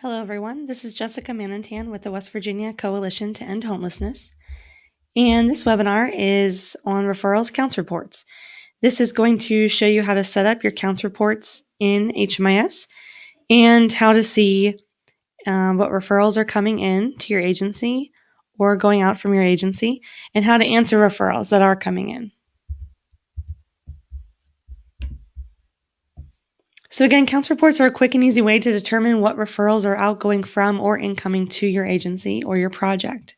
Hello everyone, this is Jessica Manantan with the West Virginia Coalition to End Homelessness, and this webinar is on Referrals Counts Reports. This is going to show you how to set up your counts reports in HMIS and how to see what referrals are coming in to your agency or going out from your agency, and how to answer referrals that are coming in. So again, counts reports are a quick and easy way to determine what referrals are outgoing from or incoming to your agency or your project.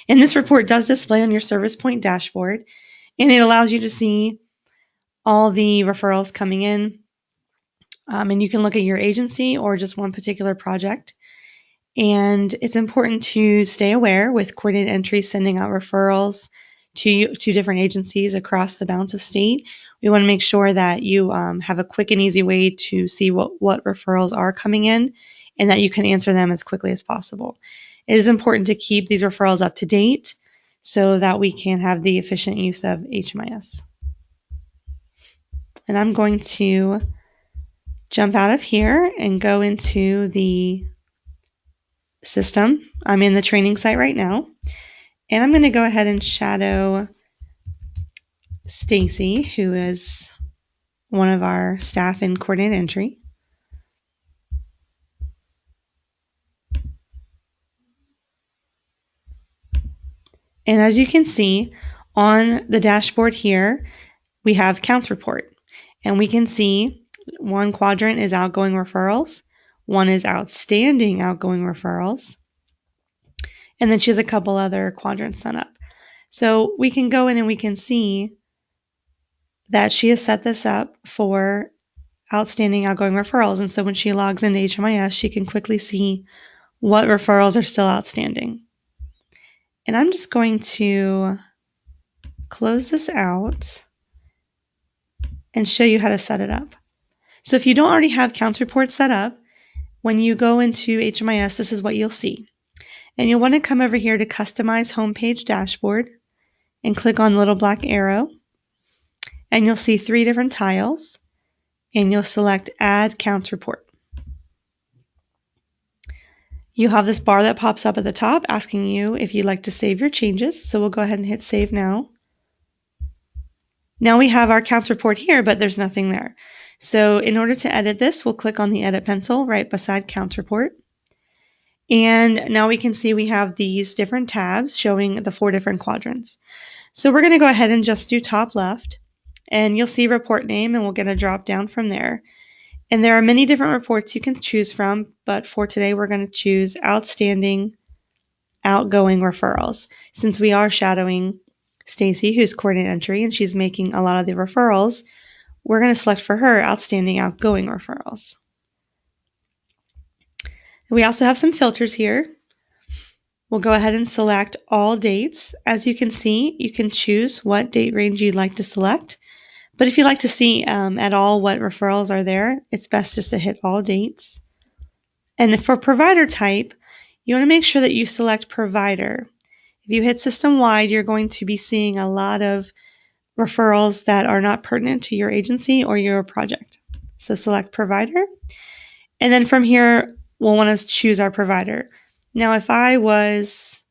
And this report does display on your Service Point dashboard, and it allows you to see all the referrals coming in. And you can look at your agency or just one particular project. And it's important to stay aware with coordinated entry sending out referrals to different agencies across the balance of state. We want to make sure that you have a quick and easy way to see what referrals are coming in and that you can answer them as quickly as possible. It is important to keep these referrals up to date so that we can have the efficient use of HMIS. And I'm going to jump out of here and go into the system. I'm in the training site right now, and I'm going to go ahead and shadow Stacy, who is one of our staff in coordinated entry. And as you can see on the dashboard here, we have counts report, and we can see one quadrant is outgoing referrals, one is outstanding outgoing referrals, and then she has a couple other quadrants set up. So we can go in and we can see that she has set this up for outstanding outgoing referrals. And so when she logs into HMIS, she can quickly see what referrals are still outstanding. And I'm just going to close this out and show you how to set it up. So if you don't already have counts reports set up, when you go into HMIS, this is what you'll see. And you'll want to come over here to Customize Homepage Dashboard and click on the little black arrow. And you'll see 3 different tiles, and you'll select Add Counts Report. You have this bar that pops up at the top asking you if you'd like to save your changes. So we'll go ahead and hit Save Now. Now we have our counts report here, but there's nothing there. So in order to edit this, we'll click on the edit pencil right beside counts report. And now we can see we have these different tabs showing the 4 different quadrants. So we're going to go ahead and just do top left, and you'll see report name, and we'll get a drop down from there. And there are many different reports you can choose from, but for today we're going to choose outstanding outgoing referrals. Since we are shadowing Stacy, who's coordinated entry, and she's making a lot of the referrals, we're going to select for her outstanding outgoing referrals. We also have some filters here. We'll go ahead and select all dates. As you can see, you can choose what date range you'd like to select. But if you'd like to see at all what referrals are there, it's best just to hit all dates. And for provider type, you want to make sure that you select provider. If you hit system-wide, you're going to be seeing a lot of referrals that are not pertinent to your agency or your project. So select provider. And then from here, we'll want to choose our provider. Now, if I was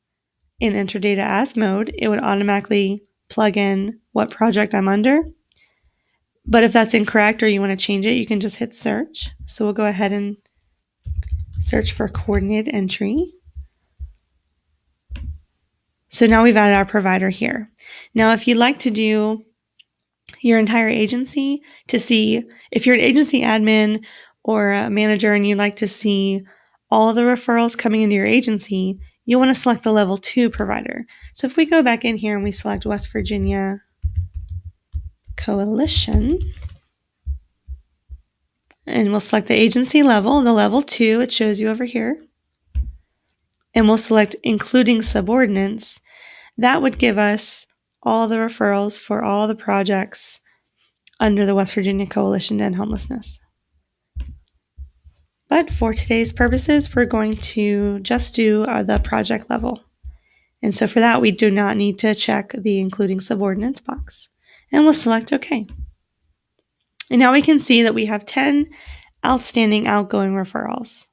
in Enter Data As mode, it would automatically plug in what project I'm under. But if that's incorrect or you want to change it, you can just hit search. So we'll go ahead and search for coordinated entry. So now we've added our provider here. Now, if you'd like to do your entire agency to see if you're an agency admin or a manager and you'd like to see all the referrals coming into your agency, you'll want to select the level 2 provider. So if we go back in here and we select West Virginia Coalition, and we'll select the agency level, the level 2, it shows you over here. And we'll select including subordinates. That would give us all the referrals for all the projects under the West Virginia Coalition to End Homelessness. But for today's purposes, we're going to just do the project level. And so for that, we do not need to check the including subordinates box. And we'll select OK. And now we can see that we have 10 outstanding outgoing referrals.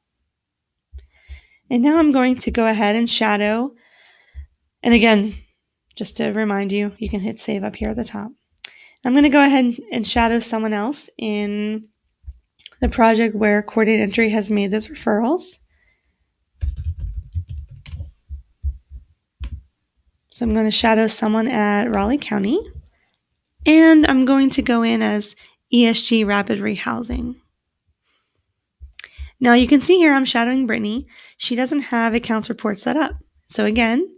And now I'm going to go ahead and shadow. And again, just to remind you, you can hit save up here at the top. I'm going to go ahead and shadow someone else in the project where coordinated entry has made those referrals. So I'm going to shadow someone at Raleigh County. And I'm going to go in as ESG Rapid Rehousing. Now you can see here I'm shadowing Brittany. She doesn't have a counts report set up. So again,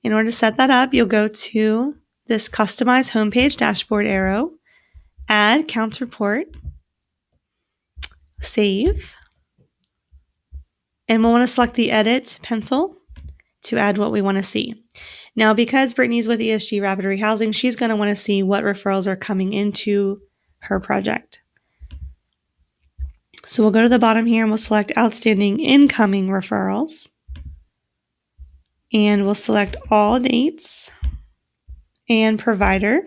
in order to set that up, you'll go to this Customize Homepage Dashboard arrow, Add Counts Report, Save, and we'll want to select the Edit pencil to add what we want to see. Now, because Brittany's with ESG Rapid Rehousing, she's going to want to see what referrals are coming into her project. So we'll go to the bottom here and we'll select Outstanding Incoming Referrals. And we'll select All Dates and Provider.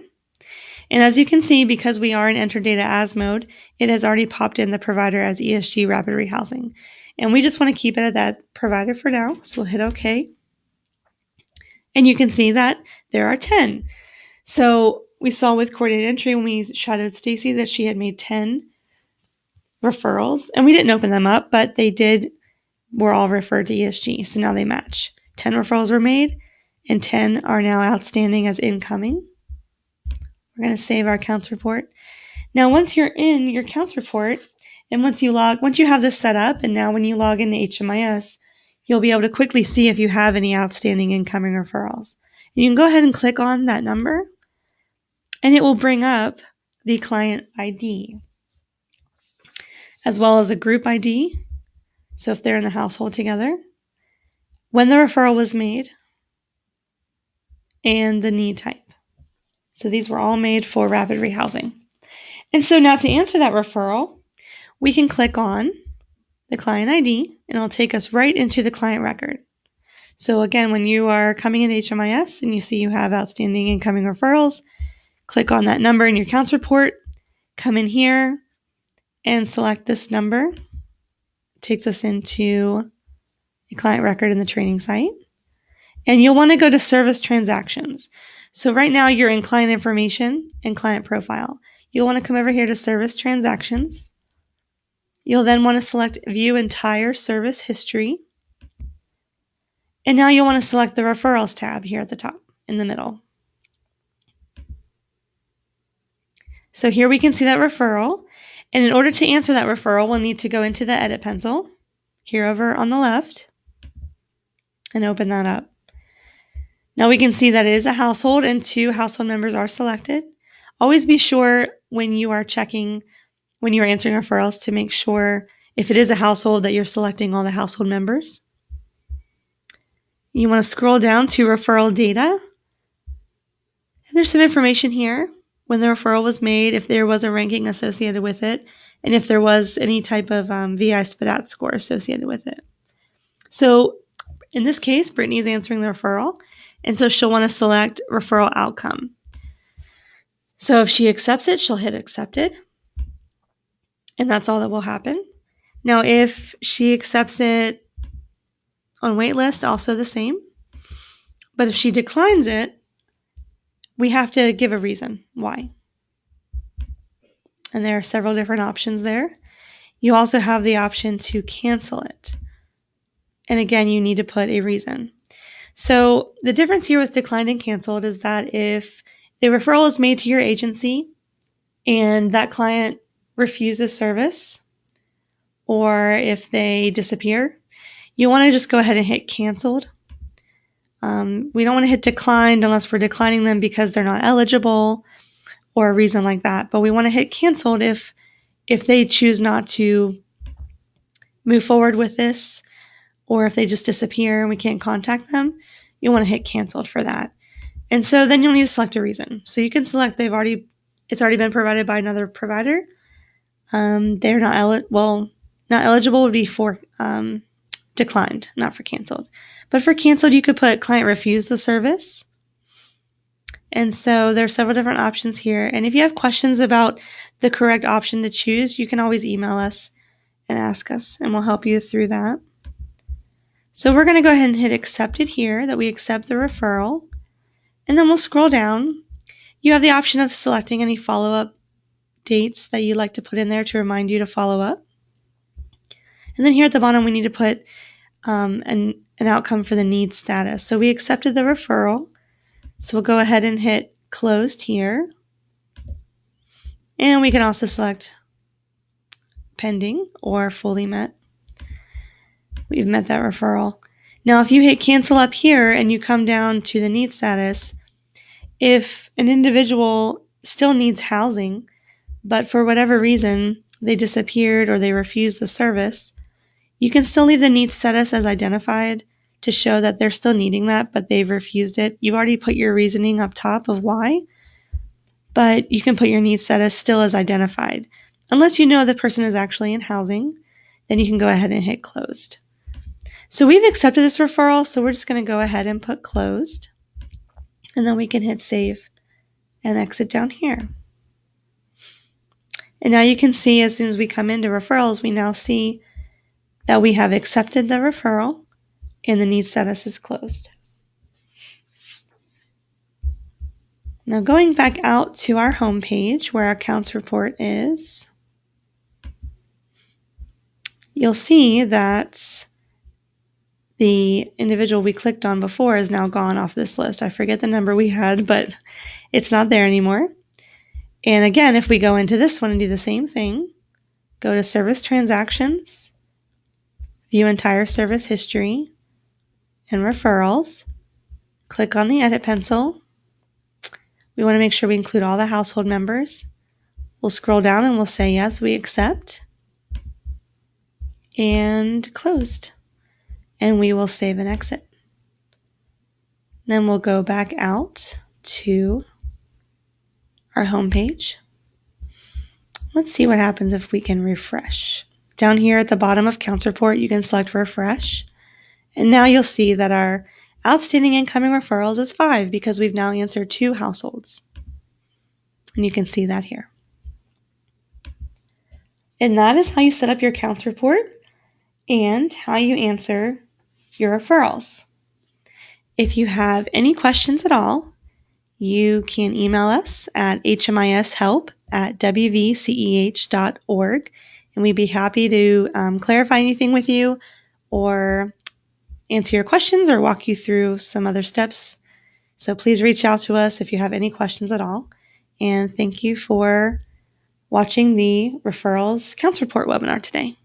And as you can see, because we are in Enter Data As mode, it has already popped in the provider as ESG Rapid Rehousing. And we just want to keep it at that provider for now, so we'll hit OK. And you can see that there are 10. So we saw with coordinated entry when we shadowed Stacy that she had made 10 referrals, and we didn't open them up, but they were all referred to ESG, so now they match. 10 referrals were made, and 10 are now outstanding as incoming. We're going to save our counts report. Now, once you're in your counts report, and once you have this set up, and now when you log into HMIS, you'll be able to quickly see if you have any outstanding incoming referrals. And you can go ahead and click on that number, and it will bring up the client ID, as well as a group ID, so if they're in the household together, when the referral was made, and the need type. So these were all made for rapid rehousing. And so now to answer that referral, we can click on the client ID, and it'll take us right into the client record. So again, when you are coming in HMIS and you see you have outstanding incoming referrals, click on that number in your counts report, come in here, and select this number. It takes us into a client record in the training site. And you'll want to go to Service Transactions. So right now you're in Client Information and Client Profile. You'll want to come over here to Service Transactions. You'll then want to select View Entire Service History. And now you'll want to select the Referrals tab here at the top in the middle. So here we can see that referral. And in order to answer that referral, we'll need to go into the Edit pencil here over on the left and open that up. Now we can see that it is a household and 2 household members are selected. Always be sure when you are answering referrals to make sure if it is a household that you're selecting all the household members. You want to scroll down to referral data. And there's some information here. When the referral was made, if there was a ranking associated with it, and if there was any type of VI SPDAT score associated with it. So in this case, Brittany is answering the referral, and so she'll want to select referral outcome. So if she accepts it, she'll hit accepted, and that's all that will happen. Now, if she accepts it on waitlist, also the same. But if she declines it, we have to give a reason why. And there are several different options there. You also have the option to cancel it. And again, you need to put a reason. So the difference here with declined and canceled is that if the referral is made to your agency and that client refuses service, or if they disappear, you want to just go ahead and hit canceled. We don't want to hit declined unless we're declining them because they're not eligible or a reason like that. But we want to hit canceled if they choose not to move forward with this, or if they just disappear and we can't contact them, you want to hit canceled for that. And so then you'll need to select a reason. So you can select it's already been provided by another provider. They're not eligible would be for declined, not for canceled. But for canceled, you could put client refused the service. And so there are several different options here. And if you have questions about the correct option to choose, you can always email us and ask us, and we'll help you through that. So we're going to go ahead and hit accepted here, that we accept the referral. And then we'll scroll down. You have the option of selecting any follow-up dates that you'd like to put in there to remind you to follow up. And then here at the bottom, we need to put an outcome for the need status. So we accepted the referral. So we'll go ahead and hit closed here. And we can also select pending or fully met. We've met that referral. Now, if you hit cancel up here and you come down to the need status, if an individual still needs housing, but for whatever reason they disappeared or they refused the service, you can still leave the need status as identified to show that they're still needing that, but they've refused it. You've already put your reasoning up top of why, but you can put your need status still as identified. Unless you know the person is actually in housing, then you can go ahead and hit closed. So we've accepted this referral, so we're just going to go ahead and put closed. And then we can hit save and exit down here. And now you can see as soon as we come into referrals, we now see that we have accepted the referral and the need status is closed. Now going back out to our home page where our accounts report is, you'll see that the individual we clicked on before is now gone off this list. I forget the number we had, but it's not there anymore. And again, if we go into this one and do the same thing, go to service transactions, view entire service history, and referrals, click on the edit pencil. We want to make sure we include all the household members. We'll scroll down and we'll say, yes, we accept, and closed. And we will save and exit. Then we'll go back out to our home page. Let's see what happens if we can refresh. Down here at the bottom of Counts Report, you can select refresh. And now you'll see that our outstanding incoming referrals is 5 because we've now answered 2 households. And you can see that here. And that is how you set up your Counts Report and how you answer your referrals. If you have any questions at all, you can email us at hmishelp@wvceh.org, and we'd be happy to clarify anything with you or answer your questions or walk you through some other steps. So please reach out to us if you have any questions at all. And thank you for watching the Referrals Counts Report webinar today.